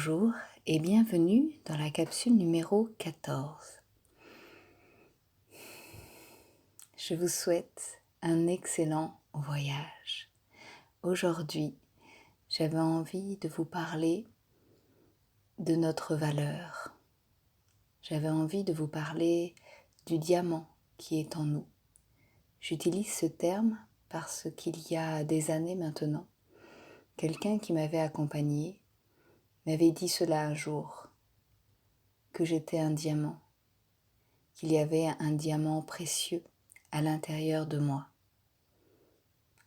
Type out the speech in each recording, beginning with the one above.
Bonjour et bienvenue dans la capsule numéro 14. Je vous souhaite un excellent voyage. Aujourd'hui, j'avais envie de vous parler de notre valeur. J'avais envie de vous parler du diamant qui est en nous. J'utilise ce terme parce qu'il y a des années maintenant, quelqu'un qui m'avait accompagnée m'avait dit cela un jour, que j'étais un diamant, qu'il y avait un diamant précieux à l'intérieur de moi.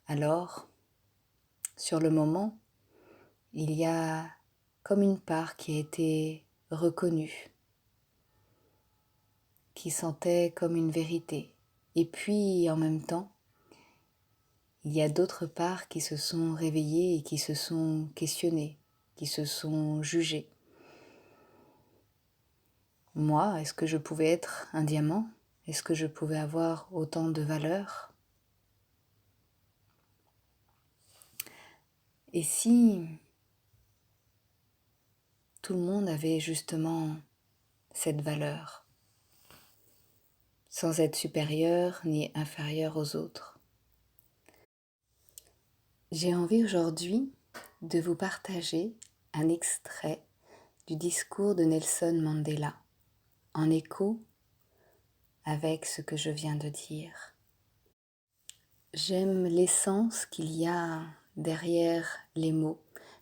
Alors, sur le moment, il y a comme une part qui a été reconnue, qui sentait comme une vérité. Et puis, en même temps, il y a d'autres parts qui se sont réveillées et qui se sont questionnées, qui se sont jugées. Moi, est-ce que je pouvais être un diamant? Est-ce que je pouvais avoir autant de valeur? Et si tout le monde avait justement cette valeur, sans être supérieur ni inférieur aux autres? J'ai envie aujourd'hui de vous partager un extrait du discours de Nelson Mandela, en écho avec ce que je viens de dire. J'aime l'essence qu'il y a derrière les mots,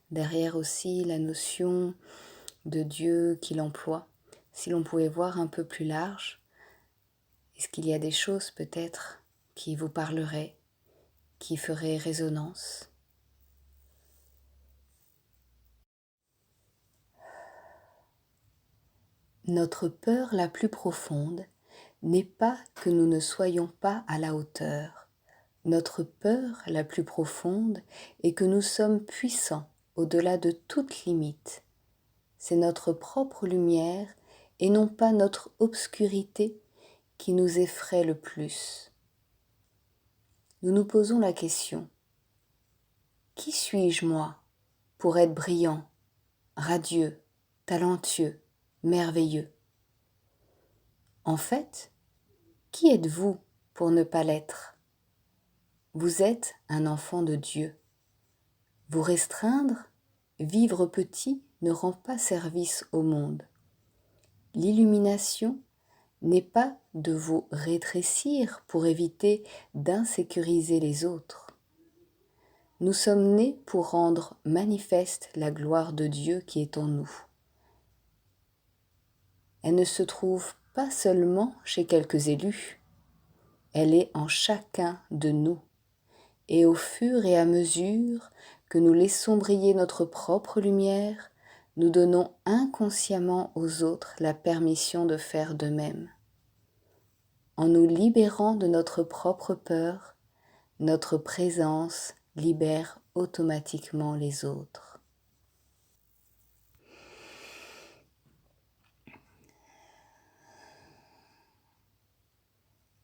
derrière aussi la notion de Dieu qu'il emploie. Si l'on pouvait voir un peu plus large, est-ce qu'il y a des choses peut-être qui vous parleraient, qui feraient résonance? Notre peur la plus profonde n'est pas que nous ne soyons pas à la hauteur. Notre peur la plus profonde est que nous sommes puissants au-delà de toute limite. C'est notre propre lumière et non pas notre obscurité qui nous effraie le plus. Nous nous posons la question: qui suis-je moi pour être brillant, radieux, talentueux, merveilleux? En fait, qui êtes-vous pour ne pas l'être? Vous êtes un enfant de Dieu. Vous restreindre, vivre petit ne rend pas service au monde. L'illumination n'est pas de vous rétrécir pour éviter d'insécuriser les autres. Nous sommes nés pour rendre manifeste la gloire de Dieu qui est en nous. Elle ne se trouve pas seulement chez quelques élus, elle est en chacun de nous. Et au fur et à mesure que nous laissons briller notre propre lumière, nous donnons inconsciemment aux autres la permission de faire de même. En nous libérant de notre propre peur, notre présence libère automatiquement les autres.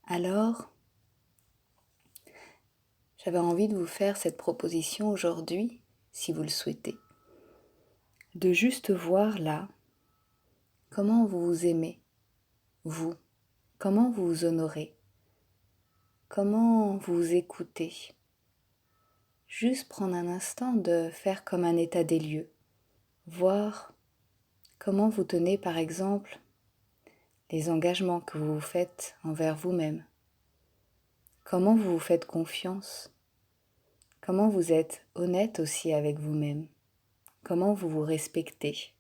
Alors, j'avais envie de vous faire cette proposition aujourd'hui, si vous le souhaitez, de juste voir là comment vous vous aimez, vous, comment vous vous honorez, comment vous vous écoutez. Juste prendre un instant de faire comme un état des lieux, voir comment vous tenez par exemple les engagements que vous vous faites envers vous-même, comment vous vous faites confiance, comment vous êtes honnête aussi avec vous-même, comment vous vous respectez.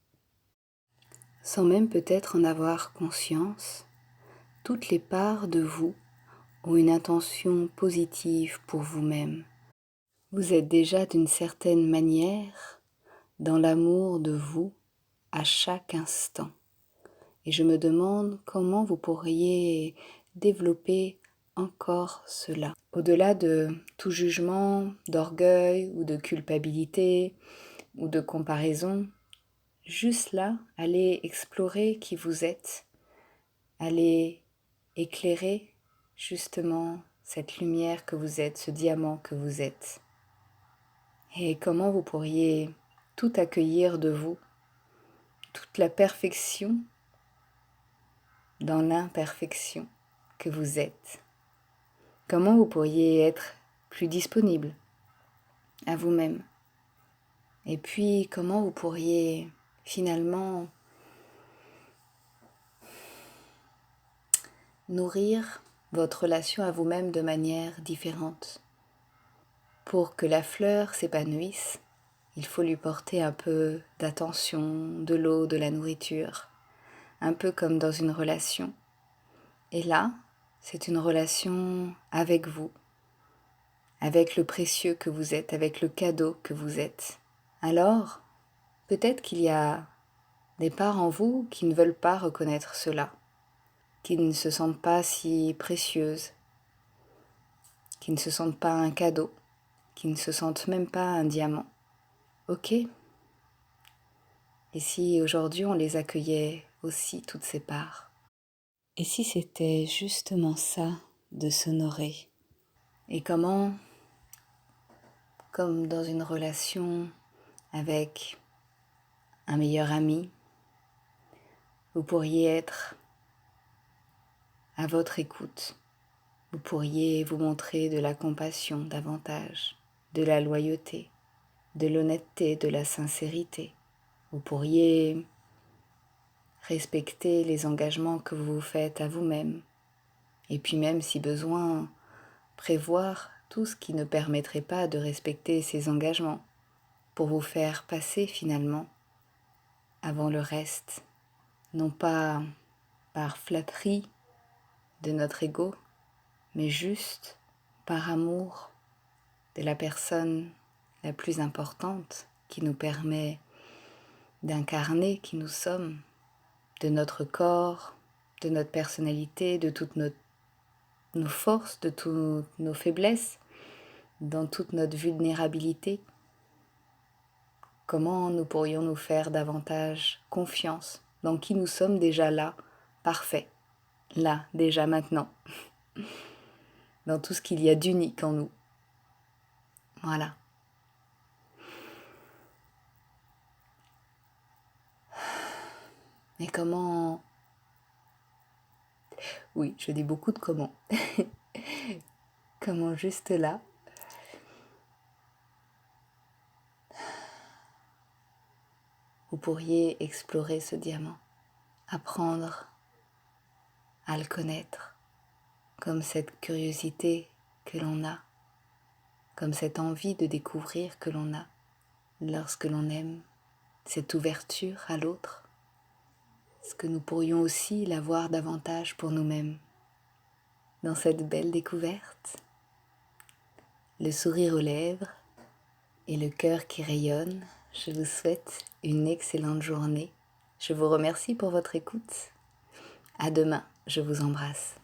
Sans même peut-être en avoir conscience, toutes les parts de vous ont une intention positive pour vous-même. Vous êtes déjà d'une certaine manière dans l'amour de vous à chaque instant. Et je me demande comment vous pourriez développer encore cela. Au-delà de tout jugement, d'orgueil ou de culpabilité ou de comparaison, juste là, allez explorer qui vous êtes, allez éclairer justement cette lumière que vous êtes, ce diamant que vous êtes. Et comment vous pourriez tout accueillir de vous toute la perfection dans l'imperfection que vous êtes. Comment vous pourriez être plus disponible à vous-même? Et puis, comment vous pourriez finalement nourrir votre relation à vous-même de manière différente? Pour que la fleur s'épanouisse, il faut lui porter un peu d'attention, de l'eau, de la nourriture, un peu comme dans une relation. Et là, c'est une relation avec vous, avec le précieux que vous êtes, avec le cadeau que vous êtes. Alors, peut-être qu'il y a des parts en vous qui ne veulent pas reconnaître cela, qui ne se sentent pas si précieuses, qui ne se sentent pas un cadeau, qui ne se sentent même pas un diamant. Ok. Et si aujourd'hui on les accueillait aussi, toutes ces parts? Et si c'était justement ça, de s'honorer? Et comment, comme dans une relation avec un meilleur ami, vous pourriez être à votre écoute, vous pourriez vous montrer de la compassion davantage, de la loyauté, de l'honnêteté, de la sincérité. Vous pourriez respecter les engagements que vous vous faites à vous-même, et puis même si besoin, prévoir tout ce qui ne permettrait pas de respecter ces engagements, pour vous faire passer finalement avant le reste, non pas par flatterie de notre ego, mais juste par amour de la personne la plus importante qui nous permet d'incarner qui nous sommes, de notre corps, de notre personnalité, de toutes nos forces, de toutes nos faiblesses, dans toute notre vulnérabilité. Comment nous pourrions nous faire davantage confiance dans qui nous sommes déjà là, parfait, là, déjà maintenant, dans tout ce qu'il y a d'unique en nous. Voilà. Et comment... Oui, je dis beaucoup de comment. Comment juste là, vous pourriez explorer ce diamant, apprendre à le connaître, comme cette curiosité que l'on a, comme cette envie de découvrir que l'on a lorsque l'on aime, cette ouverture à l'autre. Est-ce que nous pourrions aussi l'avoir davantage pour nous-mêmes dans cette belle découverte? Le sourire aux lèvres et le cœur qui rayonne, je vous souhaite une excellente journée. Je vous remercie pour votre écoute. À demain, je vous embrasse.